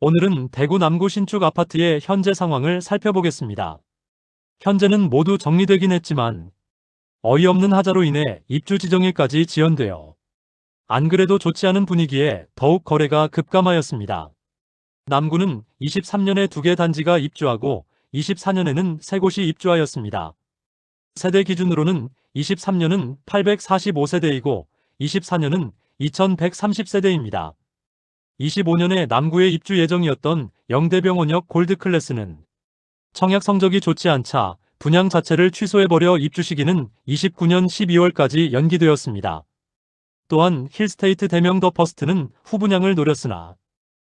오늘은 대구 남구 신축 아파트의 현재 상황을 살펴보겠습니다. 현재는 모두 정리되긴 했지만 어이없는 하자로 인해 입주 지정일까지 지연되어 안 그래도 좋지 않은 분위기에 더욱 거래가 급감하였습니다. 남구는 23년에 2개 단지가 입주하고 24년에는 3곳이 입주하였습니다. 세대 기준으로는 23년은 845세대이고 24년은 2130세대입니다. 25년에 남구에 입주 예정이었던 영대병원역 골드클래스는 청약 성적이 좋지 않자 분양 자체를 취소해버려 입주 시기는 29년 12월까지 연기되었습니다. 또한 힐스테이트 대명 더 퍼스트는 후분양을 노렸으나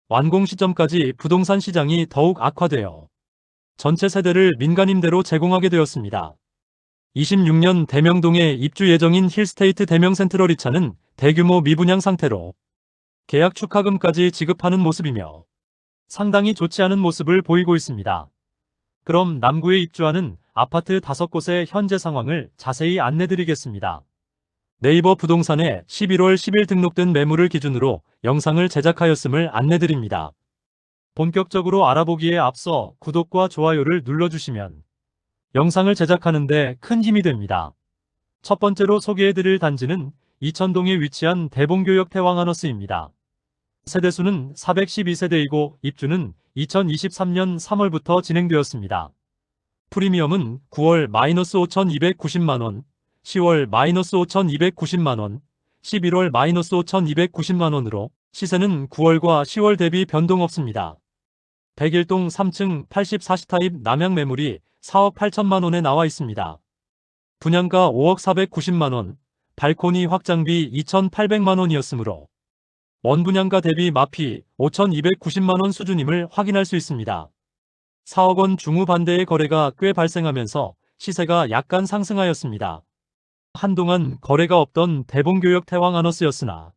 완공 시점까지 부동산 시장이 더욱 악화되어 전체 세대를 민간임대로 제공하게 되었습니다. 26년 대명동에 입주 예정인 힐스테이트 대명 센트럴 2차는 대규모 미분양 상태로 계약 축하금까지 지급하는 모습이며 상당히 좋지 않은 모습을 보이고 있습니다. 그럼 남구에 입주하는 아파트 5곳의 현재 상황을 자세히 안내드리겠습니다. 네이버 부동산에 11월 10일 등록된 매물을 기준으로 영상을 제작하였음을 안내드립니다. 본격적으로 알아보기에 앞서 구독과 좋아요를 눌러주시면 영상을 제작하는 데 큰 힘이 됩니다. 첫 번째로 소개해드릴 단지는 이천동에 위치한 대봉교역 태왕하너스입니다. 세대수는 412세대이고 입주는 2023년 3월부터 진행되었습니다. 프리미엄은 9월 -5,290만원, 10월 -5,290만원, 11월 -5,290만원으로 시세는 9월과 10월 대비 변동 없습니다. 101동 3층 84시타입 남양 매물이 4억 8천만원에 나와 있습니다. 분양가 5억 490만원, 발코니 확장비 2,800만원이었으므로 원분양가 대비 마피 5,290만원 수준임을 확인할 수 있습니다. 4억 원 중후반대의 거래가 꽤 발생하면서 시세가 약간 상승하였습니다. 한동안 거래가 없던 대봉교역 태왕하너스였으나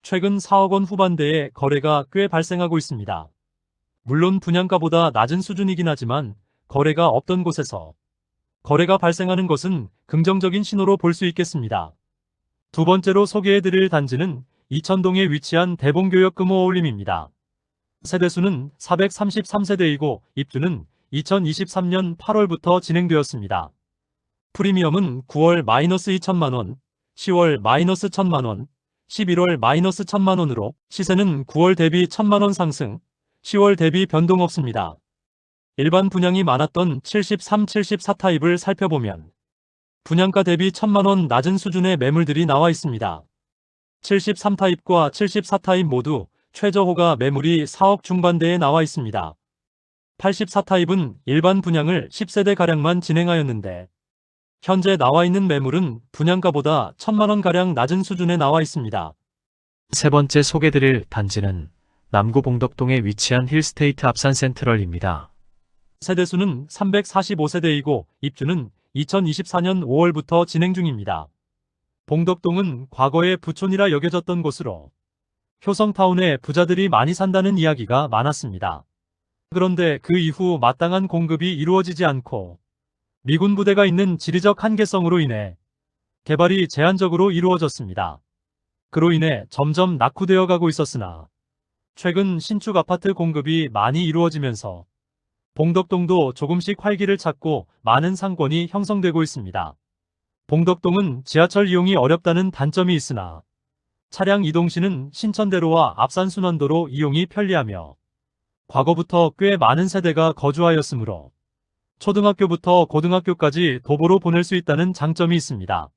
최근 4억 원 후반대의 거래가 꽤 발생하고 있습니다. 물론 분양가보다 낮은 수준이긴 하지만 거래가 없던 곳에서 거래가 발생하는 것은 긍정적인 신호로 볼 수 있겠습니다. 두 번째로 소개해드릴 단지는 이천동에 위치한 대봉교역 금호어울림입니다. 세대수는 433세대이고 입주는 2023년 8월부터 진행되었습니다. 프리미엄은 9월 -2천만원, 10월 -1천만원, 11월 -1천만원으로 시세는 9월 대비 1천만원 상승, 10월 대비 변동 없습니다. 일반 분양이 많았던 73, 74 타입을 살펴보면 분양가 대비 1천만원 낮은 수준의 매물들이 나와 있습니다. 73 타입과 74 타입 모두 최저호가 매물이 4억 중반대에 나와 있습니다. 84 타입은 일반 분양을 10세대가량만 진행하였는데 현재 나와 있는 매물은 분양가보다 1천만원가량 낮은 수준에 나와 있습니다. 세 번째 소개드릴 단지는 남구 봉덕동에 위치한 힐스테이트 앞산 센트럴입니다. 세대수는 345세대이고 입주는 2024년 5월부터 진행 중입니다. 봉덕동은 과거에 부촌이라 여겨졌던 곳으로 효성타운에 부자들이 많이 산다는 이야기가 많았습니다. 그런데 그 이후 마땅한 공급이 이루어지지 않고 미군 부대가 있는 지리적 한계성으로 인해 개발이 제한적으로 이루어졌습니다. 그로 인해 점점 낙후되어 가고 있었으나 최근 신축 아파트 공급이 많이 이루어지면서 봉덕동도 조금씩 활기를 찾고 많은 상권이 형성되고 있습니다. 봉덕동은 지하철 이용이 어렵다는 단점이 있으나 차량 이동 시는 신천대로와 앞산순환도로 이용이 편리하며 과거부터 꽤 많은 세대가 거주하였으므로 초등학교부터 고등학교까지 도보로 보낼 수 있다는 장점이 있습니다.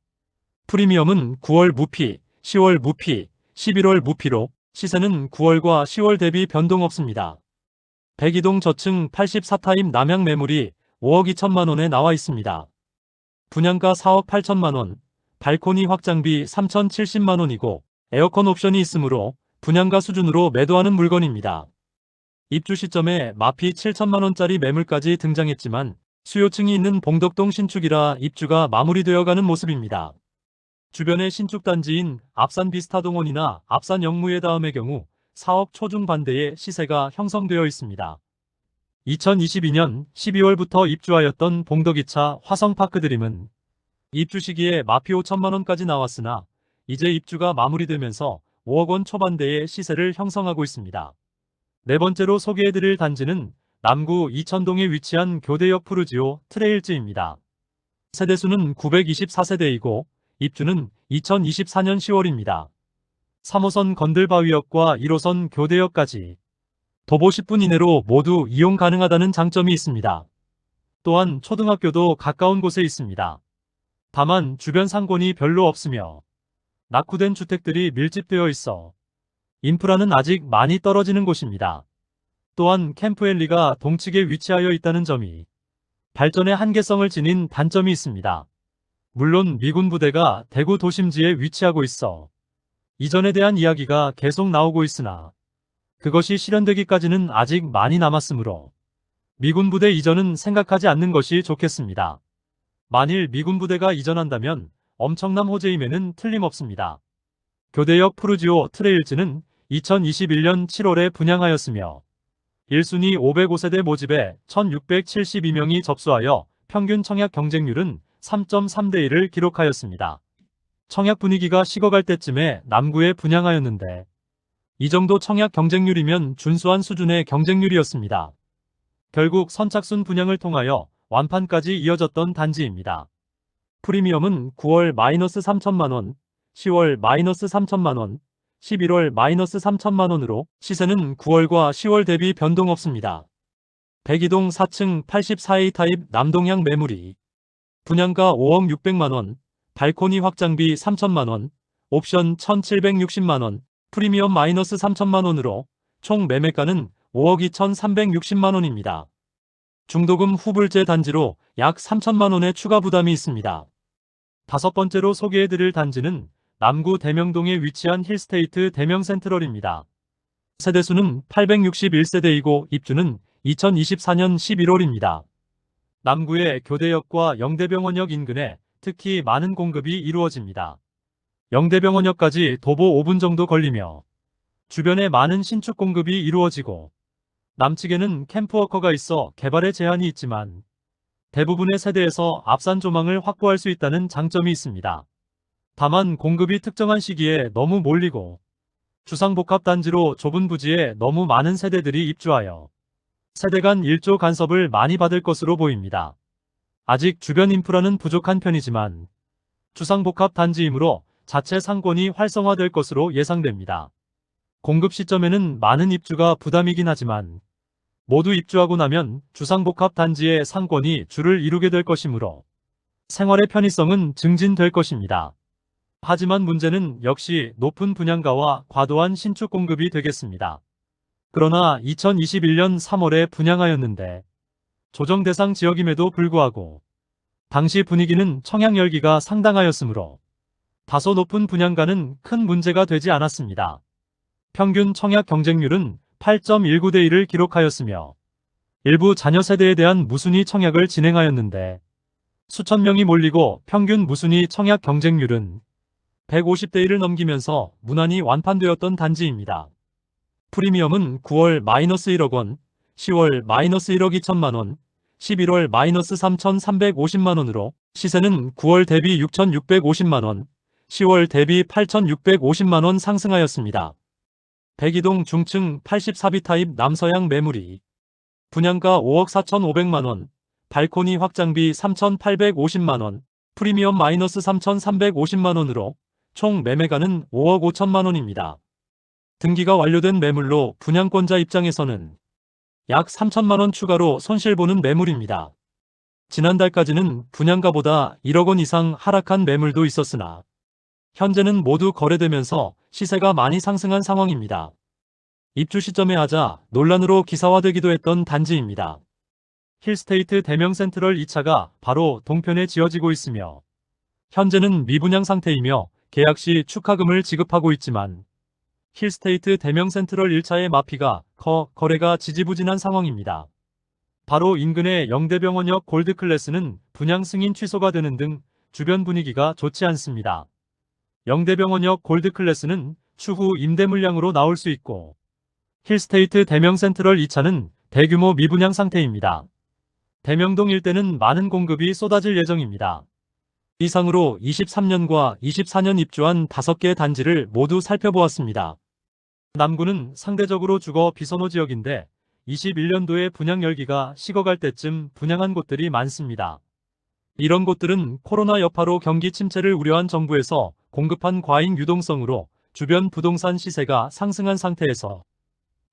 프리미엄은 9월 무피, 10월 무피, 11월 무피로 시세는 9월과 10월 대비 변동 없습니다. 102동 저층 84타입 남양 매물이 5억 2천만원에 나와 있습니다. 분양가 4억 8천만원, 발코니 확장비 3,070만원이고 에어컨 옵션이 있으므로 분양가 수준으로 매도하는 물건입니다. 입주 시점에 마피 7천만원짜리 매물까지 등장했지만 수요층이 있는 봉덕동 신축이라 입주가 마무리되어가는 모습입니다. 주변의 신축단지인 앞산 비스타동원이나 앞산 영무예다음의 경우 4억 초중반대의 시세가 형성되어 있습니다. 2022년 12월부터 입주하였던 봉덕 2차 화성파크드림은 입주 시기에 마피 5천만원까지 나왔으나 이제 입주가 마무리되면서 5억 원 초반대의 시세를 형성하고 있습니다. 네 번째로 소개해드릴 단지는 남구 이천동에 위치한 교대역 푸르지오 트레일즈입니다. 세대수는 924세대이고 입주는 2024년 10월입니다. 3호선 건들바위역과 1호선 교대역까지 도보 10분 이내로 모두 이용 가능하다는 장점이 있습니다. 또한 초등학교도 가까운 곳에 있습니다. 다만 주변 상권이 별로 없으며 낙후된 주택들이 밀집되어 있어 인프라는 아직 많이 떨어지는 곳입니다. 또한 캠프엘리가 동측에 위치하여 있다는 점이 발전의 한계성을 지닌 단점이 있습니다. 물론 미군 부대가 대구 도심지에 위치하고 있어 이전에 대한 이야기가 계속 나오고 있으나 그것이 실현되기까지는 아직 많이 남았으므로 미군 부대 이전은 생각하지 않는 것이 좋겠습니다. 만일 미군 부대가 이전한다면 엄청난 호재임에는 틀림없습니다. 교대역 푸르지오 트레일즈는 2021년 7월에 분양하였으며 1순위 505세대 모집에 1672명이 접수하여 평균 청약 경쟁률은 3.3대 1을 기록하였습니다. 청약 분위기가 식어갈 때쯤에 남구에 분양하였는데 이 정도 청약 경쟁률이면 준수한 수준의 경쟁률이었습니다. 결국 선착순 분양을 통하여 완판까지 이어졌던 단지입니다. 프리미엄은 9월 -3천만원, 10월 -3천만원, 11월 -3천만원으로 시세는 9월과 10월 대비 변동 없습니다. 백이동 4층 84A 타입 남동향 매물이 분양가 5억 6백만원, 발코니 확장비 3천만원, 옵션 1760만원, 프리미엄 -3천만원으로 총 매매가는 5억 2360만원입니다. 중도금 후불제 단지로 약 3천만원의 추가 부담이 있습니다. 다섯 번째로 소개해드릴 단지는 남구 대명동에 위치한 힐스테이트 대명센트럴입니다. 세대수는 861세대이고 입주는 2024년 11월입니다. 남구의 교대역과 영대병원역 인근에 특히 많은 공급이 이루어집니다. 영대병원역까지 도보 5분 정도 걸리며 주변에 많은 신축 공급이 이루어지고 남측에는 캠프워커가 있어 개발에 제한이 있지만 대부분의 세대에서 앞산 조망을 확보할 수 있다는 장점이 있습니다. 다만 공급이 특정한 시기에 너무 몰리고 주상복합단지로 좁은 부지에 너무 많은 세대들이 입주하여 세대 간 일조 간섭을 많이 받을 것으로 보입니다. 아직 주변 인프라는 부족한 편이지만 주상복합단지이므로 자체 상권이 활성화될 것으로 예상됩니다. 공급 시점에는 많은 입주가 부담이긴 하지만 모두 입주하고 나면 주상복합단지의 상권이 줄을 이루게 될 것이므로 생활의 편의성은 증진될 것입니다. 하지만 문제는 역시 높은 분양가와 과도한 신축 공급이 되겠습니다. 그러나 2021년 3월에 분양하였는데 조정 대상 지역임에도 불구하고 당시 분위기는 청약 열기가 상당하였으므로 다소 높은 분양가는 큰 문제가 되지 않았습니다. 평균 청약 경쟁률은 8.19대 1을 기록하였으며 일부 자녀 세대에 대한 무순위 청약을 진행하였는데 수천 명이 몰리고 평균 무순위 청약 경쟁률은 150대 1을 넘기면서 무난히 완판되었던 단지입니다. 프리미엄은 9월 -1억 원, 10월 -1억 2천만원, 11월 -3,350만원으로 시세는 9월 대비 6,650만원, 10월 대비 8,650만원 상승하였습니다. 백이동 중층 84B 타입 남서향 매물이 분양가 5억 4,500만원, 발코니 확장비 3,850만원, 프리미엄 -3,350만원으로 총 매매가는 5억 5천만원입니다. 등기가 완료된 매물로 분양권자 입장에서는 약 3천만원 추가로 손실보는 매물입니다. 지난달까지는 분양가보다 1억 원 이상 하락한 매물도 있었으나 현재는 모두 거래되면서 시세가 많이 상승한 상황입니다. 입주 시점에 하자 논란으로 기사화되기도 했던 단지입니다. 힐스테이트 대명센트럴 2차가 바로 동편에 지어지고 있으며 현재는 미분양 상태이며 계약 시 축하금을 지급하고 있지만 힐스테이트 대명센트럴 1차의 마피가 거래가 지지부진한 상황입니다. 바로 인근의 영대병원역 골드클래스는 분양 승인 취소가 되는 등 주변 분위기가 좋지 않습니다. 영대병원역 골드클래스는 추후 임대 물량으로 나올 수 있고 힐스테이트 대명센트럴 2차는 대규모 미분양 상태입니다. 대명동 일대는 많은 공급이 쏟아질 예정입니다. 이상으로 23년과 24년 입주한 5개 단지를 모두 살펴보았습니다. 남구는 상대적으로 주거 비선호 지역인데 21년도에 분양 열기가 식어갈 때쯤 분양한 곳들이 많습니다. 이런 곳들은 코로나 여파로 경기 침체를 우려한 정부에서 공급한 과잉 유동성으로 주변 부동산 시세가 상승한 상태에서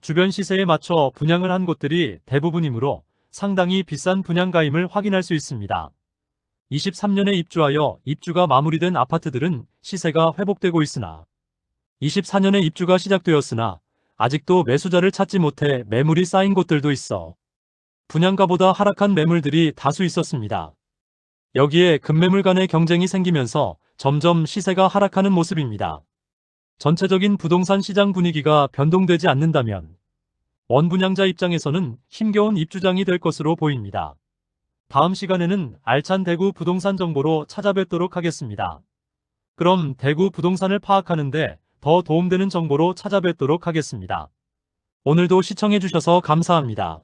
주변 시세에 맞춰 분양을 한 곳들이 대부분이므로 상당히 비싼 분양가임을 확인할 수 있습니다. 23년에 입주하여 입주가 마무리된 아파트들은 시세가 회복되고 있으나 24년에 입주가 시작되었으나 아직도 매수자를 찾지 못해 매물이 쌓인 곳들도 있어 분양가보다 하락한 매물들이 다수 있었습니다. 여기에 급매물 간의 경쟁이 생기면서 점점 시세가 하락하는 모습입니다. 전체적인 부동산 시장 분위기가 변동되지 않는다면 원분양자 입장에서는 힘겨운 입주장이 될 것으로 보입니다. 다음 시간에는 알찬 대구 부동산 정보로 찾아뵙도록 하겠습니다. 그럼 대구 부동산을 파악하는데 더 도움되는 정보로 찾아뵙도록 하겠습니다. 오늘도 시청해주셔서 감사합니다.